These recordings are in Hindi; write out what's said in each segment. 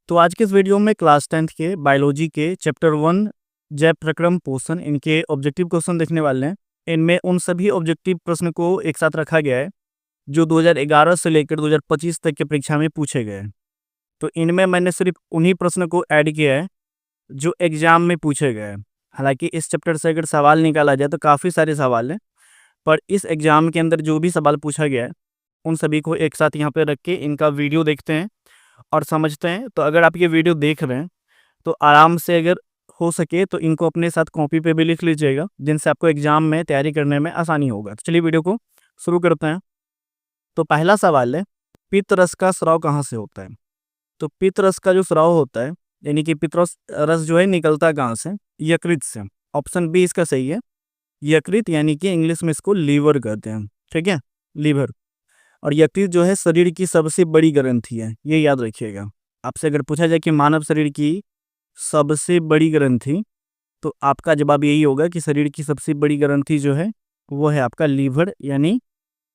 तो आज के इस वीडियो में क्लास 10th के बायोलॉजी के चैप्टर 1 जैव प्रक्रम पोषण इनके ऑब्जेक्टिव क्वेश्चन देखने वाले हैं। इनमें उन सभी ऑब्जेक्टिव प्रश्न को एक साथ रखा गया है जो 2011 से लेकर 2025 तक के परीक्षा में पूछे गए हैं। तो इनमें मैंने सिर्फ उन्हीं प्रश्न को ऐड किया है जो एग्जाम में पूछे गए हैं। हालांकि इस चैप्टर से अगर सवाल निकाला जाए तो काफ़ी सारे सवाल हैं, पर इस एग्जाम के अंदर जो भी सवाल पूछा गया है उन सभी को एक साथ यहाँ पे रख के इनका वीडियो देखते हैं और समझते हैं। तो अगर आप ये वीडियो देख रहे हैं तो आराम से अगर हो सके तो इनको अपने साथ कॉपी पे भी लिख लीजिएगा, जिनसे आपको एग्जाम में तैयारी करने में आसानी होगा। तो चलिए वीडियो को शुरू करते हैं। तो पहला सवाल है, पित्त रस का स्राव कहाँ से होता है? तो पित्त रस का जो स्राव होता है यानी कि पित्त रस जो है निकलता कहाँ से? यकृत से। ऑप्शन बी इसका सही है, यकृत, यानी कि इंग्लिश में इसको लीवर कहते हैं। ठीक है, लीवर। और यकृत जो है शरीर की सबसे बड़ी ग्रंथि है, ये याद रखिएगा। आपसे अगर पूछा जाए कि मानव शरीर की सबसे बड़ी ग्रंथि, तो आपका जवाब यही होगा कि शरीर की सबसे बड़ी ग्रंथि जो है वो है आपका लीवर यानी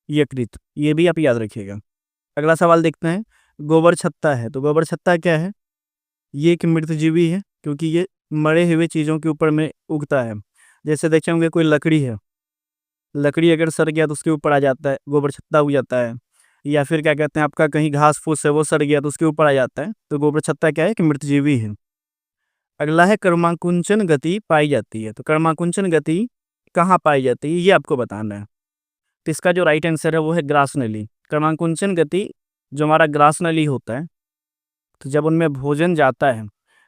यकृत। ये भी आप याद रखिएगा। अगला सवाल देखते हैं, गोबर छत्ता है। तो गोबर छत्ता क्या है? ये एक मृतजीवी है, क्योंकि ये मरे हुए चीज़ों के ऊपर में उगता है। जैसे देखे होंगे कोई लकड़ी है, लकड़ी अगर सड़ गया तो उसके ऊपर आ जाता है, गोबर छत्ता उग जाता है। या फिर क्या कहते हैं, आपका कहीं घास फूस है वो सड़ गया तो उसके ऊपर आ जाता है। तो गोबर छत्ता क्या है कि मृतजीवी है। अगला है, कर्माकुंचन गति पाई जाती है। तो कर्माकुंचन गति कहाँ पाई जाती है ये आपको बताना है। तो इसका जो राइट आंसर है वो है ग्रास नली। कर्माकुंचन गति जो हमारा ग्रास नली होता है, तो जब उनमें भोजन जाता है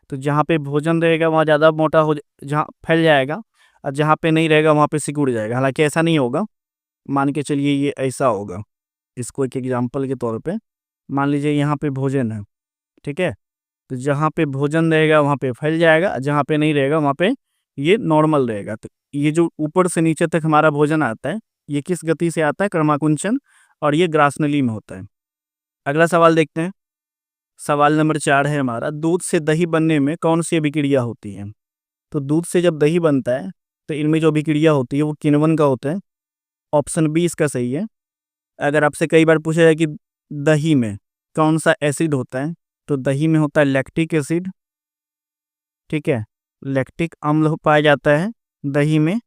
तो जहाँ पे भोजन रहेगा वहाँ ज़्यादा मोटा हो जहाँ फैल जाएगा, और जहाँ पे नहीं रहेगा वहाँ पे सिकुड़ जाएगा। हालांकि ऐसा नहीं होगा, मान के चलिए ये ऐसा होगा। इसको एक एग्जाम्पल के तौर पे मान लीजिए यहाँ पे भोजन है, ठीक है, तो जहाँ पे भोजन रहेगा वहाँ पे फैल जाएगा, जहाँ पे नहीं रहेगा वहाँ पे ये नॉर्मल रहेगा। तो ये जो ऊपर से नीचे तक हमारा भोजन आता है ये किस गति से आता है? कर्माकुंचन, और ये ग्रासनली में होता है। अगला सवाल देखते हैं। सवाल नंबर 4 है हमारा, दूध से दही बनने में कौन सी अभिक्रिया होती है? तो दूध से जब दही बनता है तो इनमें जो अभिक्रिया होती है वो किण्वन का होता है। ऑप्शन बी इसका सही है। अगर आपसे कई बार पूछा जाए कि दही में कौन सा एसिड होता है, तो दही में होता है लैक्टिक एसिड। ठीक है, लैक्टिक अम्ल पाया जाता है दही में।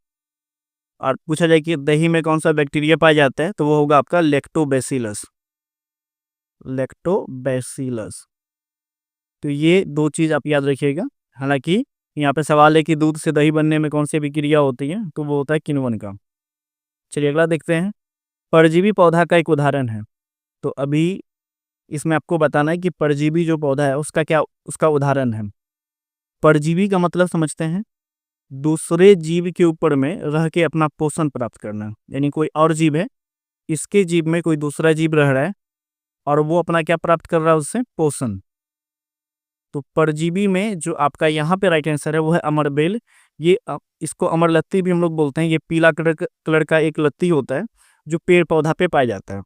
और पूछा जाए कि दही में कौन सा बैक्टीरिया पाया जाता है, तो वो होगा आपका लैक्टोबैसिलस। लैक्टोबैसिलस। तो ये दो चीज़ आप याद रखिएगा। हालांकि यहाँ पे सवाल है कि दूध से दही बनने में कौन सी अभिक्रिया होती है, तो वो होता है किण्वन का। चलिए अगला देखते हैं, परजीवी पौधा का एक उदाहरण है। तो अभी इसमें आपको बताना है कि परजीवी जो पौधा है उसका उदाहरण है। परजीवी का मतलब समझते हैं, दूसरे जीव के ऊपर में रह के अपना पोषण प्राप्त करना। यानी कोई और जीव है, इसके जीव में कोई दूसरा जीव रह रहा है और वो अपना क्या प्राप्त कर रहा है? उससे पोषण। तो परजीवी में जो आपका यहाँ पे राइट आंसर है वो है अमरबेल। ये इसको अमर लत्ती भी हम लोग बोलते हैं। ये पीला कलर का एक लत्ती होता है जो पेड़ पौधा पे पाया जाता है।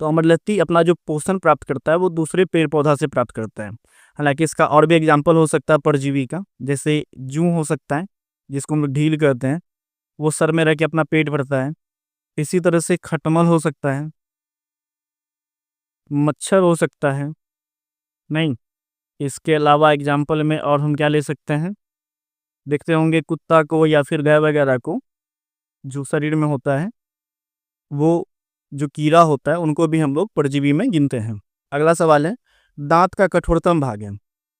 तो अमरलत्ती अपना जो पोषण प्राप्त करता है वो दूसरे पेड़ पौधा से प्राप्त करता है। हालांकि इसका और भी एग्जाम्पल हो सकता है परजीवी का, जैसे जूं हो सकता है जिसको हम लोग ढील कहते हैं, वो सर में रह के अपना पेट भरता है। इसी तरह से खटमल हो सकता है, मच्छर हो सकता है। नहीं, इसके अलावा एग्जाम्पल में और हम क्या ले सकते हैं? देखते होंगे कुत्ता को या फिर गाय वगैरह को जो शरीर में होता है, वो जो कीड़ा होता है उनको भी हम लोग परजीवी में गिनते हैं। अगला सवाल है, दांत का कठोरतम भाग है।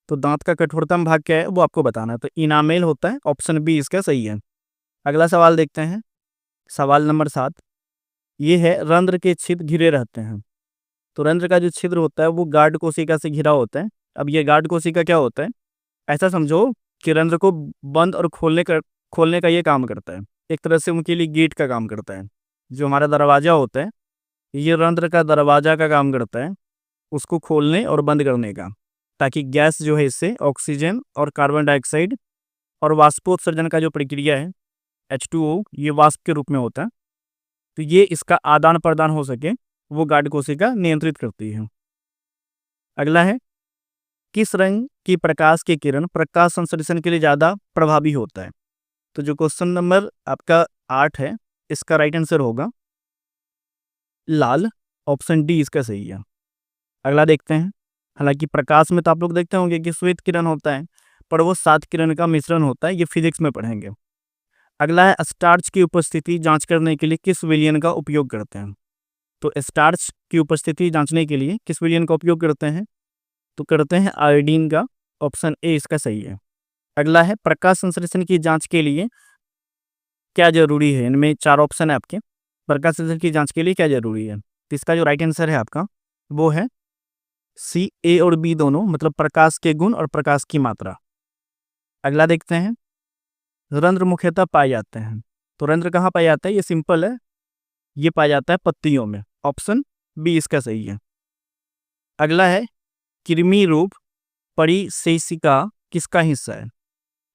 तो दांत का कठोरतम भाग क्या है वो आपको बताना है। तो इनामेल होता है। ऑप्शन बी इसका सही है। अगला सवाल देखते हैं, सवाल नंबर 7। ये है, रंध्र के छिद्र घिरे रहते हैं। तो रंध्र का जो छिद्र होता है वो गार्ड कोशिका से घिरा होता है। अब ये गार्ड कोशिका क्या होता है? ऐसा समझो कि रंध्र को बंद और खोलने का ये काम करता है। एक तरह से उनके लिए गेट का काम करता है। जो हमारा दरवाजा होता है ये रंध्र का दरवाजा का काम करता है, उसको खोलने और बंद करने का, ताकि गैस जो है इससे ऑक्सीजन और कार्बन डाइऑक्साइड और वाष्पोत्सर्जन का जो प्रक्रिया है H2O ये वाष्प के रूप में होता है, तो ये इसका आदान प्रदान हो सके वो गार्ड कोशिका नियंत्रित करती है। अगला है, किस रंग की प्रकाश की किरण प्रकाश संश्लेषण के लिए ज़्यादा प्रभावी होता है? तो जो क्वेश्चन नंबर आपका 8 है इसका राइट आंसर होगा लाल। ऑप्शन डी इसका सही है। अगला देखते हैं, हालांकि प्रकाश में तो आप लोग देखते होंगे कि श्वेत किरण होता है, पर वो 7 किरण का मिश्रण होता है, ये फिजिक्स में पढ़ेंगे। अगला है स्टार्च की उपस्थिति जांच करने के लिए किस विलयन का उपयोग करते हैं। तो स्टार्च की उपस्थिति जांचने के लिए किस विलयन का उपयोग करते हैं, तो करते हैं आयोडीन का। ऑप्शन ए इसका सही है। अगला है प्रकाश संश्लेषण की जांच के लिए क्या जरूरी है। इनमें 4 ऑप्शन है आपके। प्रकाश संश्लेषण की जांच के लिए क्या जरूरी है, तो इसका जो राइट आंसर है आपका वो है सी, ए और बी दोनों, मतलब प्रकाश के गुण और प्रकाश की मात्रा। अगला देखते हैं, रंध्र मुख्यतः पाए जाते हैं। तो रंध्र कहाँ पाया जाता है, ये सिंपल है, ये पाया जाता है पत्तियों में। ऑप्शन बी इसका सही है। अगला है कृमि रूप परिशेषिका किसका हिस्सा है।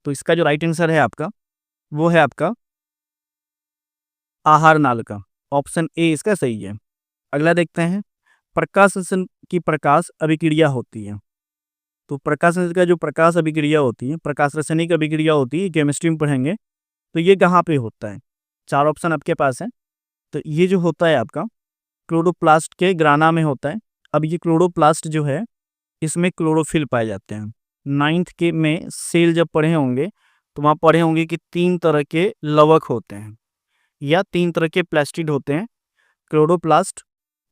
तो इसका जो राइट आंसर है आपका वो है आपका आहार नाल का। ऑप्शन ए इसका सही है। अगला देखते हैं, प्रकाश संश्लेषण की प्रकाश अभिक्रिया होती है। तो प्रकाश संश्लेषण का जो प्रकाश अभिक्रिया होती है, प्रकाश रासायनिक अभिक्रिया होती है, केमिस्ट्री में पढ़ेंगे, तो ये कहाँ पे होता है। 4 ऑप्शन आपके पास है। तो ये जो होता है आपका क्लोरोप्लास्ट के ग्राना में होता है। अब ये क्लोरोप्लास्ट जो है इसमें क्लोरोफिल पाए जाते हैं। 9th के में सेल जब पढ़े होंगे तो वहाँ पढ़े होंगे कि 3 तरह के लवक होते हैं या 3 तरह के प्लास्टिड होते हैं, क्लोरोप्लास्ट,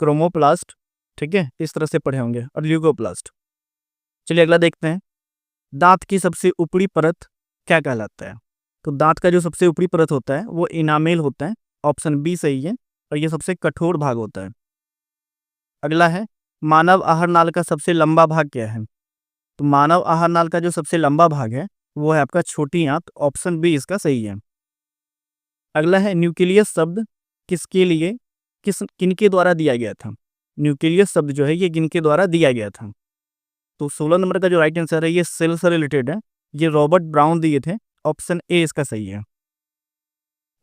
क्रोमोप्लास्ट, ठीक है, इस तरह से पढ़े होंगे, और ल्यूकोप्लास्ट। चलिए अगला देखते हैं, दांत की सबसे ऊपरी परत क्या कहलाता है। तो दांत का जो सबसे ऊपरी परत होता है वो इनामेल होता है। ऑप्शन बी सही है, और ये सबसे कठोर भाग होता है। अगला है, मानव आहार नाल का सबसे लंबा भाग क्या है। तो मानव आहार नाल का जो सबसे लंबा भाग है वो है आपका छोटी आंत। ऑप्शन बी इसका सही है। अगला है, न्यूक्लियस शब्द किसके लिए किनके द्वारा दिया गया था। न्यूक्लियस शब्द जो है ये किनके द्वारा दिया गया था। तो 16 नंबर का जो राइट आंसर है ये सेल से रिलेटेड है, ये रॉबर्ट ब्राउन दिए थे। ऑप्शन ए इसका सही है।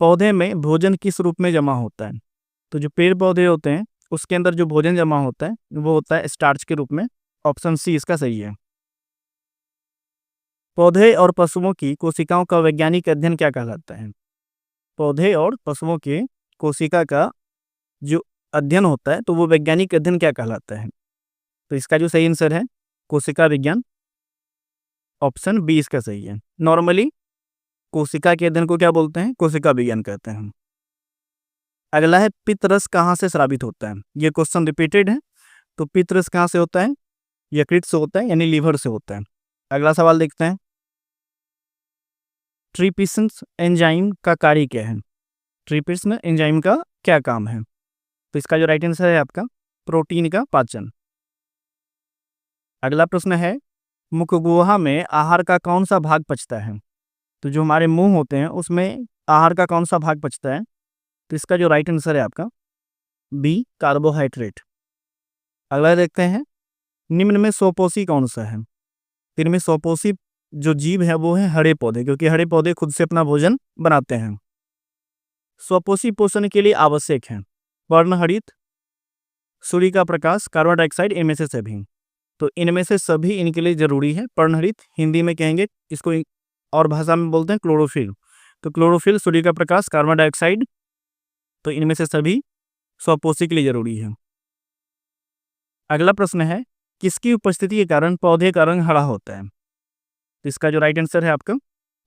पौधे में भोजन किस रूप में जमा होता है। तो जो पेड़ पौधे होते हैं उसके अंदर जो भोजन जमा होता है वो होता है स्टार्च के रूप में। ऑप्शन सी इसका सही है। पौधे और पशुओं की कोशिकाओं का वैज्ञानिक अध्ययन क्या कहलाता है। पौधे और पशुओं के कोशिका का जो अध्ययन होता है तो वो वैज्ञानिक अध्ययन क्या कहलाता है। तो इसका जो सही आंसर है कोशिका विज्ञान। ऑप्शन बी इसका सही है। नॉर्मली कोशिका के अध्ययन को क्या बोलते हैं, कोशिका विज्ञान कहते हैं। अगला है, पित्तरस कहाँ से स्रावित होता है। ये क्वेश्चन रिपीटेड है। तो पित्तरस कहाँ से होता है, यकृत से होता है, यानी लीवर से होता है। अगला सवाल देखते हैं, ट्रिप्सिन एंजाइम का कार्य क्या है। ट्रिप्सिन एंजाइम का क्या काम है। तो इसका जो राइट आंसर है आपका प्रोटीन का पाचन। अगला प्रश्न है, मुखगुहा में आहार का कौन सा भाग पचता है। तो जो हमारे मुंह होते हैं उसमें आहार का कौन सा भाग पचता है। तो इसका जो राइट आंसर है आपका बी, कार्बोहाइड्रेट। अगला देखते हैं, निम्न में स्वपोषी कौन सा है। इनमें स्वपोषी जो जीव है वो है हरे पौधे, क्योंकि हरे पौधे खुद से अपना भोजन बनाते हैं। स्वपोषी पोषण के लिए आवश्यक है पर्णहरित, सूर्य का प्रकाश, कार्बन डाइऑक्साइड, इनमें से सभी। तो इनमें से सभी इनके लिए जरूरी है। पर्णहरित हिंदी में कहेंगे इसको, और भाषा में बोलते हैं क्लोरोफिल। तो क्लोरोफिल, सूर्य का प्रकाश, कार्बन डाइऑक्साइड, तो इनमें से सभी स्वपोषी के लिए जरूरी है। अगला प्रश्न है, किसकी उपस्थिति के कारण पौधे का रंग हरा होता है। तो इसका जो राइट आंसर है आपका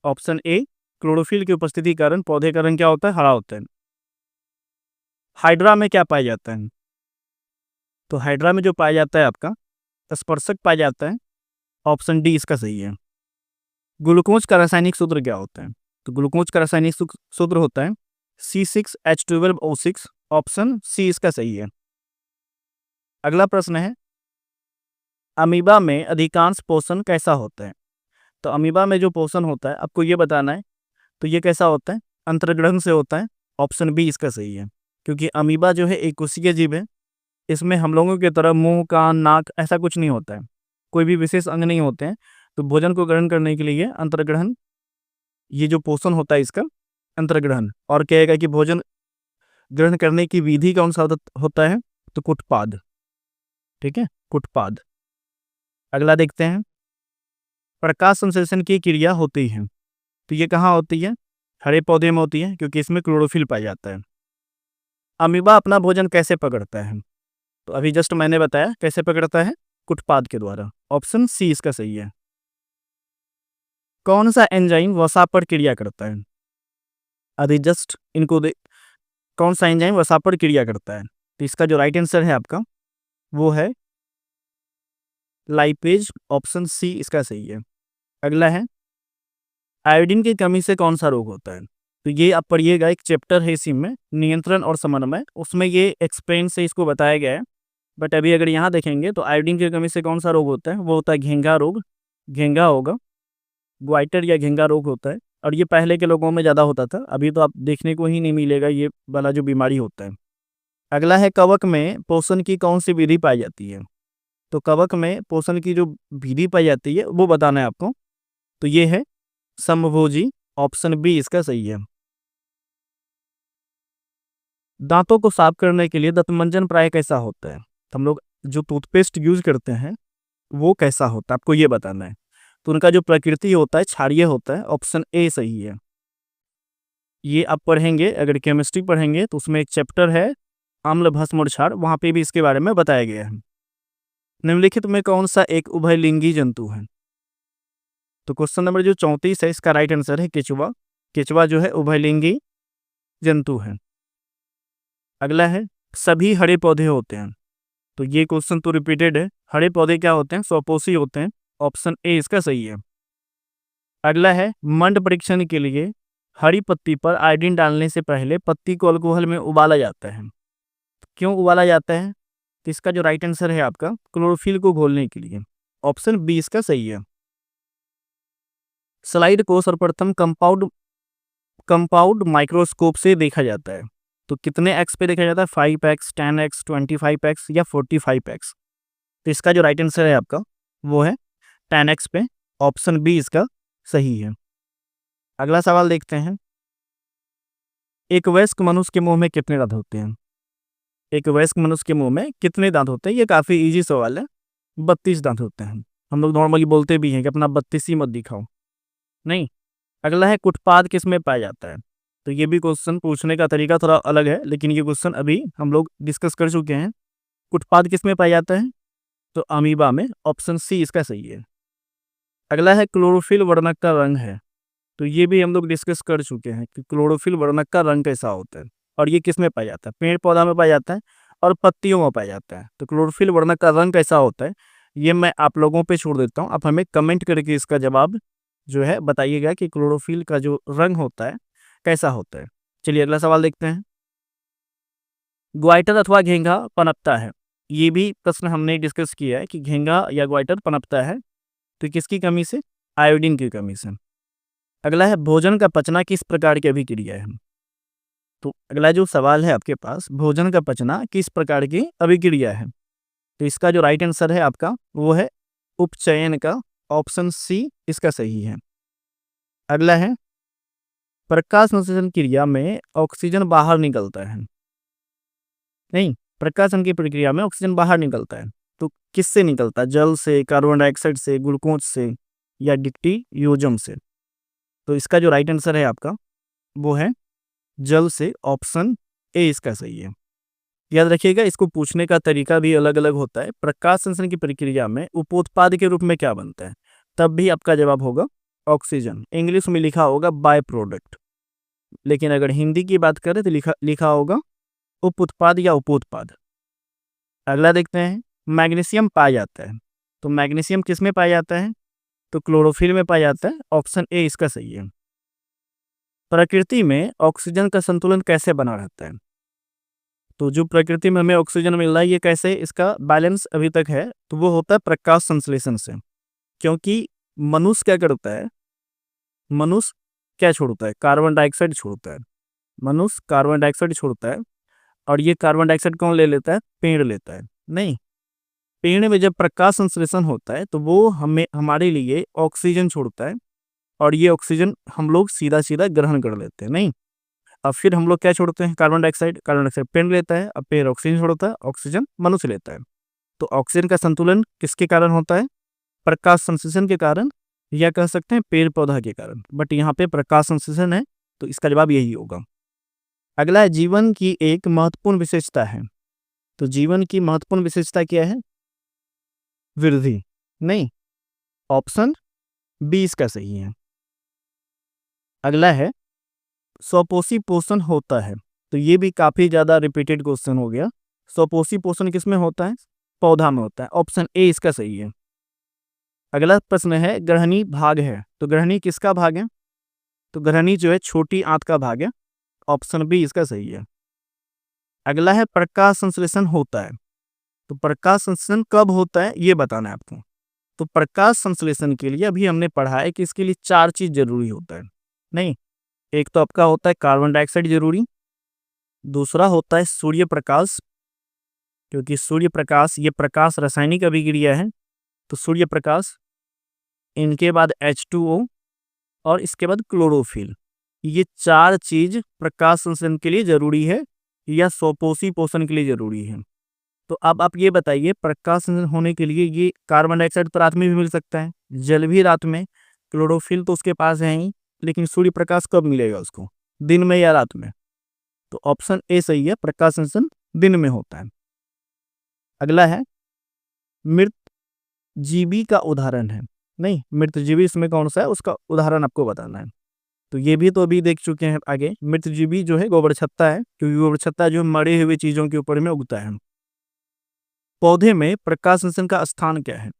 ऑप्शन ए, क्लोरोफिल की उपस्थिति के कारण पौधे का रंग क्या होता है, हरा होता है। हाइड्रा में क्या पाया जाता है। तो हाइड्रा में जो पाया जाता है आपका स्पर्शक पाया जाता है। ऑप्शन डी इसका सही है। ग्लूकोज का रासायनिक सूत्र क्या होता है। तो ग्लूकोज का रासायनिक सूत्र होता है C6H12O6। ऑप्शन सी इसका सही है। अगला प्रश्न है, अमीबा में अधिकांश पोषण कैसा होता है। तो अमीबा में जो पोषण होता है आपको ये बताना है, तो ये कैसा होता है, अंतर्ग्रहण से होता है। ऑप्शन बी इसका सही है, क्योंकि अमीबा जो है एक कोशिकीय जीव है। इसमें हम लोगों की तरह मुंह, कान, नाक ऐसा कुछ नहीं होता है, कोई भी विशेष अंग नहीं होते हैं। तो भोजन को ग्रहण करने के लिए अंतर्ग्रहण, ये जो पोषण होता है इसका अंतर्ग्रहण, और कहेगा कि भोजन ग्रहण करने की विधि कौन सा होता है, तो कुटपाद। ठीक है, कुटपाद। अगला देखते हैं, प्रकाश संश्लेषण की क्रिया होती है। तो ये कहाँ होती है, हरे पौधे में होती है, क्योंकि इसमें क्लोरोफिल पाया जाता है। अमीबा अपना भोजन कैसे पकड़ता है। तो अभी जस्ट मैंने बताया कैसे पकड़ता है, कुटपाद के द्वारा। ऑप्शन सी इसका सही है। कौन सा एंजाइम वसा पर क्रिया करता है? अभी जस्ट इनको कौन सा एंजाइम वसा पर क्रिया करता है? तो इसका जो राइट आंसर है आपका वो है लाइपेज। ऑप्शन सी इसका सही है। अगला है आयोडीन की कमी से कौन सा रोग होता है? तो ये आप पढ़िएगा, एक चैप्टर है इसी में, नियंत्रण और समन्वय, उसमें ये एक्सप्लेन से इसको बताया गया है। बट अभी अगर यहाँ देखेंगे तो आयोडीन की कमी से कौन सा रोग होता है? वो होता है घेंघा रोग। घेंघा होगा, ग्वाइटर या घेंघा रोग होता है। और ये पहले के लोगों में ज़्यादा होता था, अभी तो आप देखने को ही नहीं मिलेगा ये वाला जो बीमारी होता है। अगला है कवक में पोषण की कौन सी विधि पाई जाती है? तो कवक में पोषण की जो विधि पाई जाती है वो बताना है आपको। तो ये है समभोजी। ऑप्शन बी इसका सही है। दांतों को साफ करने के लिए दंतमंजन प्राय कैसा होता है? तो हम लोग जो टूथपेस्ट यूज करते हैं वो कैसा होता है आपको ये बताना है। तो उनका जो प्रकृति होता है क्षारीय होता है। ऑप्शन ए सही है। ये आप पढ़ेंगे, अगर केमिस्ट्री पढ़ेंगे तो उसमें एक चैप्टर है अम्ल भस्म और क्षार, वहां पे भी इसके बारे में बताया गया है। निम्नलिखित में कौन सा एक उभयलिंगी जंतु है? तो क्वेश्चन नंबर जो 34 है इसका राइट आंसर है केचुआ। केचुआ जो है उभयलिंगी जंतु है। अगला है सभी हरे पौधे होते हैं। तो ये क्वेश्चन तो रिपीटेड है। हरे पौधे क्या होते हैं? स्वपोषी होते हैं। ऑप्शन ए इसका सही है। अगला है मंड परीक्षण के लिए हरी पत्ती पर आयोडीन डालने से पहले पत्ती को अल्कोहल में उबाला जाता है। क्यों उबाला जाता है? तो इसका जो राइट आंसर है आपका क्लोरोफिल को घोलने के लिए। ऑप्शन बी इसका सही है। स्लाइड को सर्वप्रथम कंपाउंड माइक्रोस्कोप से देखा जाता है। तो कितने एक्स पे देखा जाता है? 5x, 10x, 25x या 45x? तो इसका जो राइट आंसर है आपका वो है 10x पे। ऑप्शन बी इसका सही है। अगला सवाल देखते हैं। एक वयस्क मनुष्य के मुंह में कितने दांत होते हैं? एक वयस्क मनुष्य के मुंह में कितने दांत होते हैं? ये काफी इजी सवाल है। 32 दांत होते हैं। हम लोग नॉर्मली बोलते भी हैं कि अपना 32 ही मत दिखाओ, नहीं। अगला है कुटपाद किस में पाया जाता है? तो ये भी क्वेश्चन पूछने का तरीका थोड़ा अलग है, लेकिन ये क्वेश्चन अभी हम लोग डिस्कस कर चुके हैं। कुटपाद किस में पाया जाता है? तो अमीबा में। ऑप्शन सी इसका सही है। अगला है क्लोरोफिल वर्णक का रंग है। तो ये भी हम लोग डिस्कस कर चुके हैं कि क्लोरोफिल वर्णक का रंग कैसा होता है और ये किस में पाया जाता है? पेड़ पौधा में पाया जाता है और पत्तियों में पाया जाता है। तो क्लोरोफिल वर्णक का रंग कैसा होता है ये मैं आप लोगों पे छोड़ देता हूँ। आप हमें कमेंट करके इसका जवाब जो है बताइएगा कि क्लोरोफिल का जो रंग होता है कैसा होता है। चलिए अगला सवाल देखते हैं। ग्वाइटर अथवा घेंघा पनपता है। ये भी प्रश्न हमने डिस्कस किया है कि घेंघा या ग्वाइटर पनपता है तो किसकी कमी से? आयोडीन की कमी से। अगला है भोजन का पचना किस प्रकार की अभिक्रिया है? तो अगला जो सवाल है आपके पास, भोजन का पचना किस प्रकार की अभिक्रिया है? तो इसका जो राइट आंसर है आपका वो है उपचयन का। ऑप्शन सी इसका सही है। अगला है प्रकाश संश्लेषण क्रिया में ऑक्सीजन बाहर निकलता है। नहीं, प्रकाशन की प्रक्रिया में ऑक्सीजन बाहर निकलता है तो किससे निकलता है? जल से, कार्बन डाइऑक्साइड से, ग्लूकोज से या डिक्टियोजम से? तो इसका जो राइट आंसर है आपका वो है जल से। ऑप्शन ए इसका सही है। याद रखिएगा, इसको पूछने का तरीका भी अलग अलग होता है। प्रकाश संश्लेषण की प्रक्रिया में उपोत्पाद के रूप में क्या बनता है? तब भी आपका जवाब होगा ऑक्सीजन। इंग्लिश में लिखा होगा बाय प्रोडक्ट, लेकिन अगर हिंदी की बात करें तो लिखा होगा उप उत्पाद या उपोत्पाद। अगला देखते हैं। मैग्नीशियम पाया जाता है। तो मैग्नीशियम किस में पाया जाता है? तो क्लोरोफिल में पाया जाता है। ऑप्शन ए इसका सही है। प्रकृति में ऑक्सीजन का संतुलन कैसे बना रहता है? तो जो प्रकृति में हमें ऑक्सीजन मिल रहा है ये कैसे इसका बैलेंस अभी तक है? तो वो होता है प्रकाश संश्लेषण से। क्योंकि मनुष्य क्या करता है? मनुष्य क्या छोड़ता है? कार्बन डाइऑक्साइड छोड़ता है। मनुष्य कार्बन डाइऑक्साइड छोड़ता है और ये कार्बन डाइऑक्साइड कौन ले लेता है? पेड़ लेता है। नहीं, पेड़ में जब प्रकाश संश्लेषण होता है तो वो हमारे लिए ऑक्सीजन छोड़ता है और ये ऑक्सीजन हम लोग सीधा सीधा ग्रहण कर लेते हैं। नहीं, अब फिर हम लोग क्या छोड़ते हैं? Carbon dioxide. कार्बन डाइऑक्साइड पेड़ लेता है, अब पेड़ ऑक्सीजन छोड़ता है, ऑक्सीजन मनुष्य लेता है। तो ऑक्सीजन का संतुलन किसके कारण होता है? प्रकाश संश्लेषण के कारण, या कह सकते हैं पेड़ पौधा के कारण। बट यहाँ पे प्रकाश संश्लेषण है तो इसका जवाब यही होगा। अगला जीवन की एक महत्वपूर्ण विशेषता है। तो जीवन की महत्वपूर्ण विशेषता क्या है? वृद्धि, नहीं, ऑप्शन बी इसका सही है। अगला है स्वपोषी पोषण होता है, तो ये भी काफी ज्यादा रिपीटेड क्वेश्चन हो गया। स्वपोषी पोषण किसमें होता है? पौधा में होता है। ऑप्शन ए इसका सही है। अगला प्रश्न है ग्रहणी भाग है, तो ग्रहणी किसका भाग है? तो ग्रहणी जो है छोटी आंत का भाग है। ऑप्शन बी इसका सही है। अगला है प्रकाश संश्लेषण होता है, तो प्रकाश संश्लेषण कब होता है ये बताना है आपको। तो प्रकाश संश्लेषण के लिए अभी हमने पढ़ा है कि इसके लिए 4 चीज जरूरी होता है, नहीं, एक तो आपका होता है कार्बन डाइऑक्साइड जरूरी, दूसरा होता है सूर्य प्रकाश, क्योंकि सूर्य प्रकाश ये प्रकाश रासायनिक अभिक्रिया है, तो सूर्य प्रकाश, इनके बाद H2O और इसके बाद क्लोरोफिल। ये 4 चीज प्रकाश संश्लेषण के लिए जरूरी है या स्वपोषी पोषण के लिए जरूरी है। तो अब आप ये बताइए प्रकाश संश्लेषण होने के लिए ये कार्बन डाइऑक्साइड तो रात में भी मिल सकता है, जल भी रात में, क्लोरोफिल तो उसके पास है ही, लेकिन सूर्य प्रकाश कब मिलेगा उसको? दिन में या रात में? तो ऑप्शन ए सही है, प्रकाश संश्लेषण दिन में होता है। अगला है मृत जीवी का उदाहरण है, नहीं, मृत जीवी इसमें कौन सा है उसका उदाहरण आपको बताना है। तो ये भी तो अभी देख चुके हैं आगे। मृत जीवी जो है गोबर छत्ता है, क्योंकि गोबर छत्ता जो मरे हुए चीजों के ऊपर में उगता है। पौधे में प्रकाश संश्लेषण का स्थान क्या है?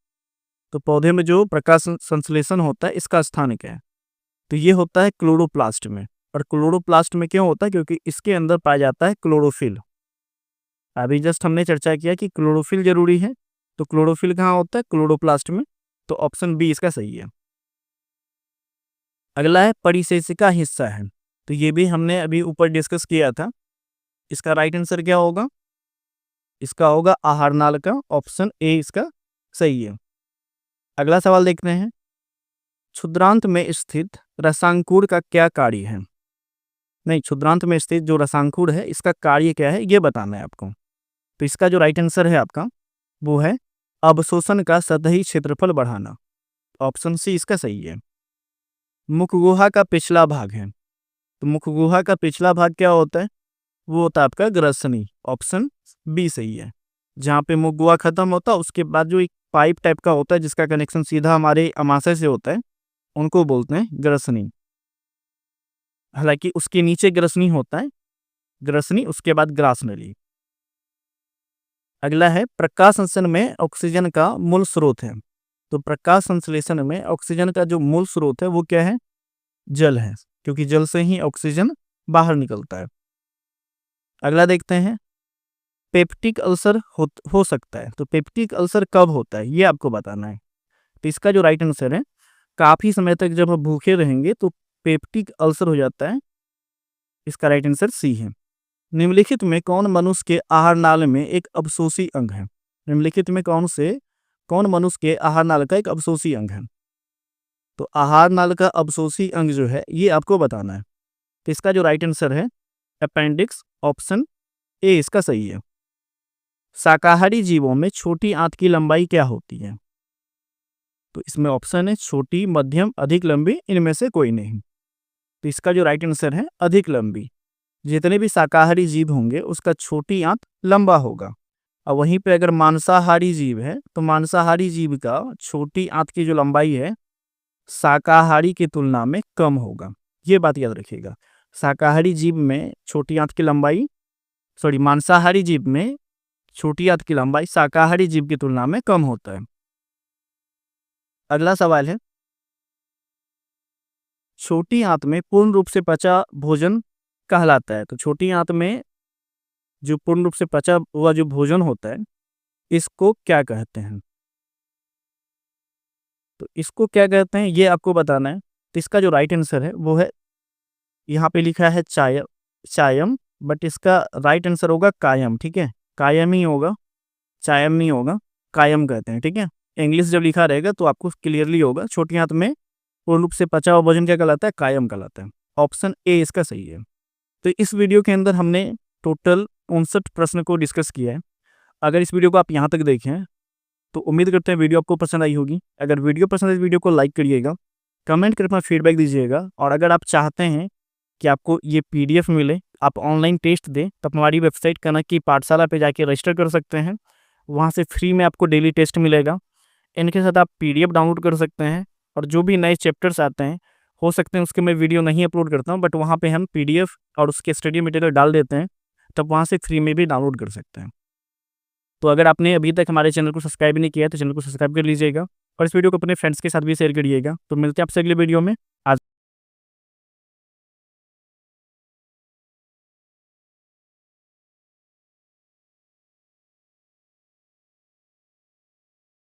तो पौधे में जो प्रकाश संश्लेषण होता है इसका स्थान क्या है? तो ये होता है क्लोरोप्लास्ट में। और क्लोरोप्लास्ट में क्यों होता है? क्योंकि इसके अंदर पाया जाता है क्लोरोफिल। अभी जस्ट हमने चर्चा किया कि क्लोरोफिल जरूरी है, तो क्लोरोफिल कहाँ होता है? क्लोरोप्लास्ट में। तो ऑप्शन बी इसका सही है। अगला है परिशेषिका हिस्सा है, तो ये भी हमने अभी ऊपर डिस्कस किया था। इसका राइट आंसर क्या होगा? इसका होगा आहार नाल का। ऑप्शन ए इसका सही है। अगला सवाल देखते हैं, क्षुद्रांत में स्थित रसांकुर का क्या कार्य है? नहीं, क्षुद्रांत में स्थित जो रसांकुर है इसका कार्य क्या है ये बताना है आपको। तो इसका जो राइट आंसर है आपका वो है अवशोषण का सतही क्षेत्रफल बढ़ाना। ऑप्शन सी इसका सही है। मुख गुहा का पिछला भाग है, तो मुख गुहा का पिछला भाग क्या होता है? वो होता है आपका ग्रसनी। ऑप्शन बी सही है। जहाँ पे मुख गुहा खत्म होता है उसके बाद जो एक पाइप टाइप का होता है जिसका कनेक्शन सीधा हमारे अमाशय से होता है, उनको बोलते हैं ग्रसनी। हालांकि उसके नीचे ग्रसनी होता है, ग्रसनी उसके बाद ग्रास नली। अगला है प्रकाश संश्लेषण में ऑक्सीजन का मूल स्रोत है, तो प्रकाश संश्लेषण में ऑक्सीजन का जो मूल स्रोत है वो क्या है? जल है, क्योंकि जल से ही ऑक्सीजन बाहर निकलता है। अगला देखते हैं, पेप्टिक अल्सर हो सकता है, तो पेप्टिक अल्सर कब होता है ये आपको बताना है। तो इसका जो राइट आंसर है, काफी समय तक जब हम भूखे रहेंगे तो पेप्टिक अल्सर हो जाता है। इसका राइट आंसर सी है। निम्नलिखित में कौन मनुष्य के आहार नाल में एक अवशोषी अंग है? निम्नलिखित में कौन मनुष्य के आहार नाल का एक अवशोषी अंग है? तो आहार नाल का अवशोषी अंग जो है ये आपको बताना है। तो इसका जो राइट आंसर है अपेंडिक्स। ऑप्शन ए इसका सही है। शाकाहारी जीवों में छोटी आंत की लंबाई क्या होती है? तो इसमें ऑप्शन है छोटी, मध्यम, अधिक लंबी, इनमें से कोई नहीं। तो इसका जो राइट आंसर है अधिक लंबी। जितने भी शाकाहारी जीव होंगे उसका छोटी आंत लंबा होगा, और वहीं पे अगर मांसाहारी जीव है तो मांसाहारी जीव का छोटी आंत की जो लंबाई है शाकाहारी की तुलना में कम होगा। ये बात याद रखिएगा। शाकाहारी जीव में छोटी आंत की लंबाई, मांसाहारी जीव में छोटी आंत की लंबाई शाकाहारी जीव की तुलना में कम होता है। अगला सवाल है, छोटी आंत में पूर्ण रूप से पचा भोजन कहलाता है। तो छोटी आंत में जो पूर्ण रूप से पचा हुआ जो भोजन होता है इसको क्या कहते हैं? तो इसको क्या कहते हैं ये आपको बताना है। तो इसका जो राइट आंसर है वो है, यहाँ पे लिखा है चायम, बट इसका राइट आंसर होगा कायम। ठीक है, कायम ही होगा, चायम नहीं होगा, कायम कहते हैं। ठीक है, इंग्लिश जब लिखा रहेगा तो आपको क्लियरली होगा। छोटी आंत में पूर्ण रूप से पचा हुआ भोजन क्या कहलाता है? कायम कहलाता है। ऑप्शन ए इसका सही है। तो इस वीडियो के अंदर हमने टोटल 59 प्रश्न को डिस्कस किया है। अगर इस वीडियो को आप यहाँ तक देखें तो उम्मीद करते हैं वीडियो आपको पसंद आई होगी। अगर वीडियो पसंद है तो वीडियो को लाइक करिएगा, कमेंट कर अपना फीडबैक दीजिएगा। और अगर आप चाहते हैं कि आपको ये PDF मिले, आप ऑनलाइन टेस्ट दें, तो हमारी वेबसाइट कनक की पाठशाला पे जाके रजिस्टर कर सकते हैं। वहाँ से फ्री में आपको डेली टेस्ट मिलेगा। इनके साथ आप PDF डाउनलोड कर सकते हैं और जो भी नए चैप्टर्स आते हैं, हो सकते हैं उसके मैं वीडियो नहीं अपलोड करता हूँ, बट वहाँ पे हम PDF और उसके स्टडी मटेरियल डाल देते हैं, तब वहाँ से फ्री में भी डाउनलोड कर सकते हैं। तो अगर आपने अभी तक हमारे चैनल को सब्सक्राइब नहीं किया है, तो चैनल को सब्सक्राइब कर लीजिएगा और इस वीडियो को अपने फ्रेंड्स के साथ भी शेयर करिएगा। तो मिलते हैं आपसे अगले वीडियो में। आज